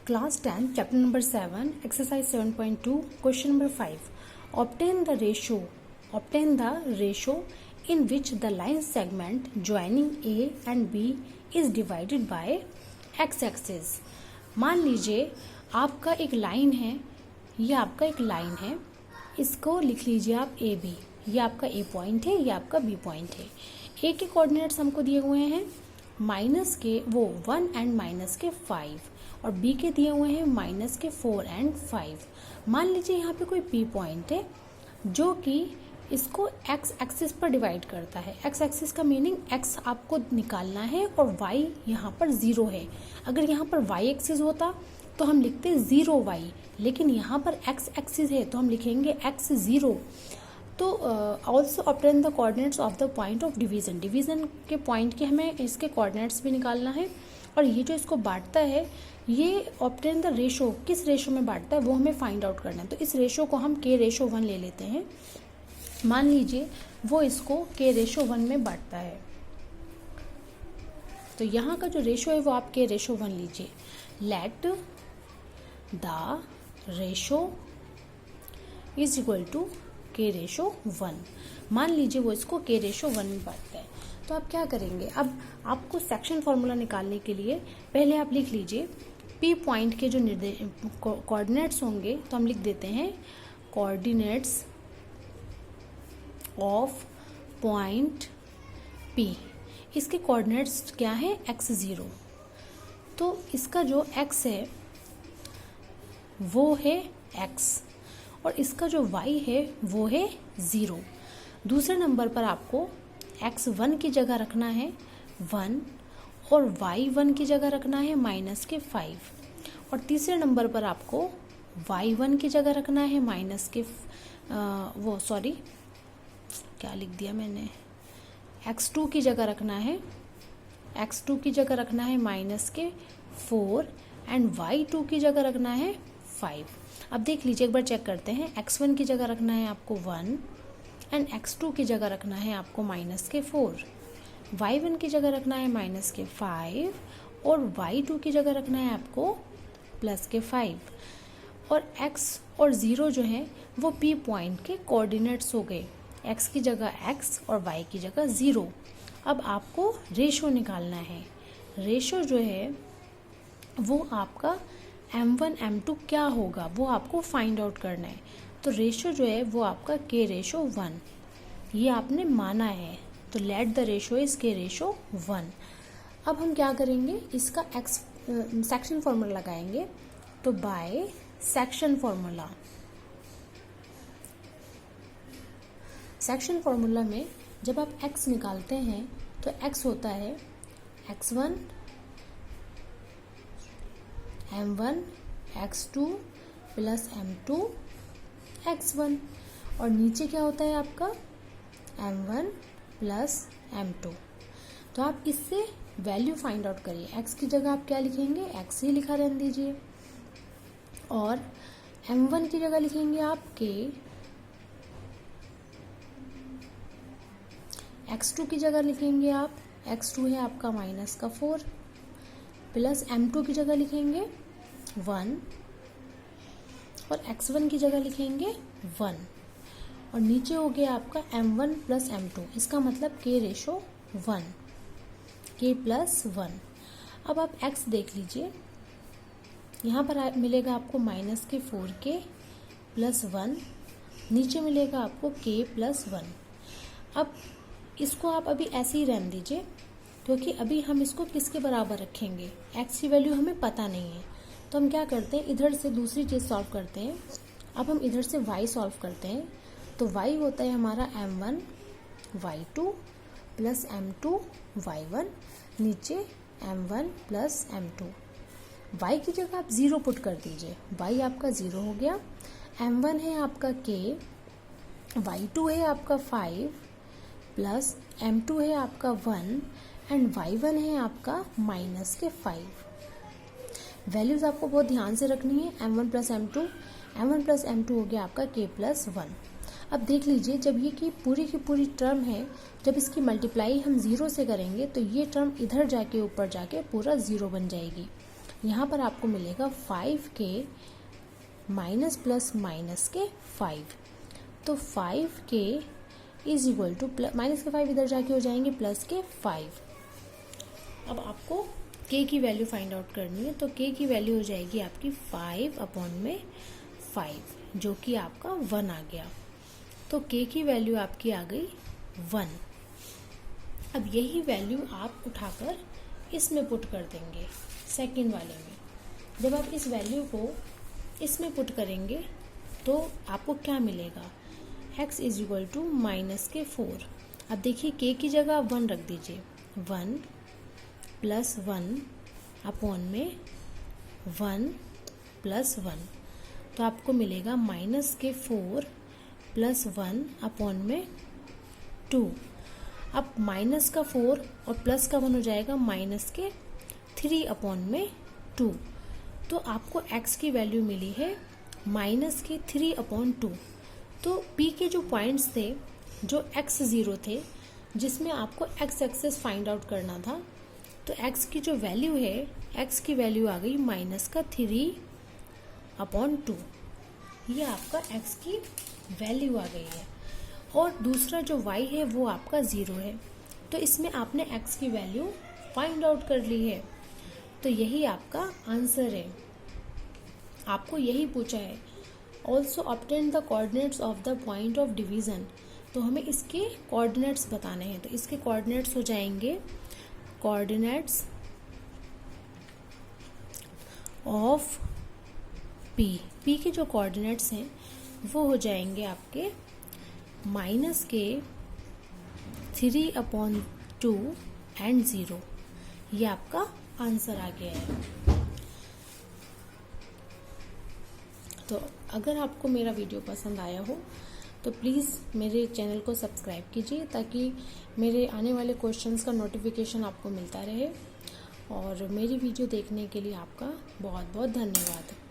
Class 10, chapter number 7, exercise 7.2, question number 5. Obtain the ratio in which the line segment joining A and B is divided by x-axis. मान लीजिए आपका एक line है, ये आपका एक लाइन है, इसको लिख लीजिए आप ए बी. ये आपका ए पॉइंट है, ये आपका बी पॉइंट है. ए के कोऑर्डिनेट्स हमको दिए हुए हैं माइनस के 1 एंड माइनस के 5 और बी के दिए हुए हैं माइनस के 4 एंड 5. मान लीजिए यहाँ पे कोई पी पॉइंट है जो कि इसको एक्स एक्सिस पर डिवाइड करता है. एक्स एक्सिस का मीनिंग एक्स आपको निकालना है और वाई यहाँ पर 0 है. अगर यहाँ पर वाई एक्सिस होता तो हम लिखते 0 वाई, लेकिन यहाँ पर एक्स एक्सिस है तो हम लिखेंगे एक्स 0. तो also obtain the coordinates of the point of division. Division के पॉइंट के हमें इसके कोऑर्डिनेट्स भी निकालना है. और ये जो इसको बांटता है ये ऑब्टेन द रेशो, किस रेशो में बांटता है वो हमें फाइंड आउट करना है. तो इस रेशो को हम k/1 ले लेते हैं. मान लीजिए वो इसको k/1 में बांटता है, तो यहाँ का जो रेशो है वो आप k/1 लीजिए. Let the ratio is equal to k/1. मान लीजिए वो इसको k/1 में बांटता है. तो आप क्या करेंगे, अब आपको सेक्शन फॉर्मूला निकालने के लिए पहले आप लिख लीजिए P पॉइंट के जो कोऑर्डिनेट्स होंगे, तो हम लिख देते हैं कोऑर्डिनेट्स ऑफ पॉइंट P. इसके कोऑर्डिनेट्स क्या है x0. तो इसका जो x है वो है x और इसका जो y है वो है 0. दूसरे नंबर पर आपको x1 की जगह रखना है 1 और y1 की जगह रखना है माइनस के 5. और तीसरे नंबर पर आपको y1 की जगह रखना है माइनस के क्या लिख दिया मैंने, x2 की जगह रखना है, x2 की जगह रखना है माइनस के 4 एंड y2 की जगह रखना है 5. अब देख लीजिए, एक बार चेक करते हैं. x1 की जगह रखना है आपको 1 एंड x2 की जगह रखना है आपको माइनस के 4, y1 की जगह रखना है माइनस के 5 और y2 की जगह रखना है आपको प्लस के 5. और x और 0 जो है वो P पॉइंट के कोऑर्डिनेट्स हो गए. x की जगह x और y की जगह 0. अब आपको रेशो निकालना है. रेशो जो है वो आपका m1 m2 क्या होगा वो आपको फाइंड आउट करना है. तो रेशो जो है वो आपका k/1 ये आपने माना है. तो late the ratio is k/1. अब हम क्या करेंगे, इसका सेक्शन फॉर्मूला लगाएंगे. तो by section formula, section formula में जब आप x निकालते हैं तो x होता है x1 m1 x2 plus m2 x1 और नीचे क्या होता है आपका m1 प्लस m2. तो आप इससे वैल्यू फाइंड आउट करिए. x की जगह आप क्या लिखेंगे, x ही लिखा रहने दीजिए. और m1 की जगह लिखेंगे आप k, x2 की जगह लिखेंगे आप x2 है आपका माइनस का 4 प्लस m2 की जगह लिखेंगे 1 और x1 की जगह लिखेंगे 1 और नीचे हो गया आपका m1 प्लस m2. इसका मतलब k/1, k+1. अब आप x देख लीजिए, यहाँ पर मिलेगा आपको माइनस के 4k प्लस 1, नीचे मिलेगा आपको k+1. अब इसको आप अभी ऐसे ही रहने दीजिए क्योंकि अभी हम इसको किसके बराबर रखेंगे, x की वैल्यू हमें पता नहीं है. तो हम क्या करते हैं, इधर से दूसरी चीज़ सॉल्व करते हैं. अब हम इधर से y सॉल्व करते हैं. तो y होता है हमारा m1 y2 plus m2 y1, नीचे m1 प्लस m2. y की जगह आप 0 पुट कर दीजिए. y आपका 0 हो गया. m1 है आपका k, y2 है आपका 5 प्लस m2 है आपका 1 एंड y1 है आपका माइनस के 5. वैल्यूज आपको बहुत ध्यान से रखनी है. m1 प्लस m2 हो गया आपका k+1. अब देख लीजिए, जब ये की पूरी टर्म है, जब इसकी मल्टीप्लाई हम 0 से करेंगे तो ये टर्म इधर जाके ऊपर जाके पूरा 0 बन जाएगी. यहाँ पर आपको मिलेगा 5k माइनस प्लस माइनस के 5। तो 5k is equal to minus के 5 इधर जाके हो जाएंगे प्लस के 5। अब आपको k की वैल्यू फाइंड आउट करनी है, तो k की वैल्यू हो जाएगी आपकी 5/5, जो कि आपका 1 आ गया। तो k की वैल्यू आपकी आ गई 1। अब यही वैल्यू आप उठाकर इसमें पुट कर देंगे, सेकंड वाले में। जब आप इस वैल्यू को इसमें पुट करेंगे तो आपको क्या मिलेगा, x is equal to minus k 4। अब देखिए k की जगह 1 रख दीजिए, 1 प्लस 1 अपॉन में 1 प्लस 1, तो आपको मिलेगा माइनस के 4 प्लस 1 अपॉन में 2। अब माइनस का 4 और प्लस का 1 हो जाएगा माइनस के 3 अपॉन में 2। तो आपको x की वैल्यू मिली है माइनस के 3/2। तो p के जो पॉइंट्स थे, जो x0 थे, जिसमें आपको x एक्सेस फाइंड आउट करना था, तो x की जो वैल्यू है, x की वैल्यू आ गई माइनस का 3/2। ये आपका x की वैल्यू आ गई है। और दूसरा जो y है वो आपका 0 है, तो इसमें आपने x की वैल्यू फाइंड आउट कर ली है। तो यही आपका आंसर है, आपको यही पूछा है। Also obtain the coordinates of the point of division, तो हमें इसके कोऑर्डिनेट्स बताने हैं। तो इसके कोऑर्डिनेट्स हो जाएंगे कोऑर्डिनेट्स ऑफ p के जो कोऑर्डिनेट्स हैं वो हो जाएंगे आपके माइनस के 3/2 एंड 0। ये आपका आंसर आ गया है। तो अगर आपको मेरा वीडियो पसंद आया हो तो प्लीज़ मेरे चैनल को सब्सक्राइब कीजिए, ताकि मेरे आने वाले क्वेश्चंस का नोटिफिकेशन आपको मिलता रहे। और मेरी वीडियो देखने के लिए आपका बहुत बहुत धन्यवाद।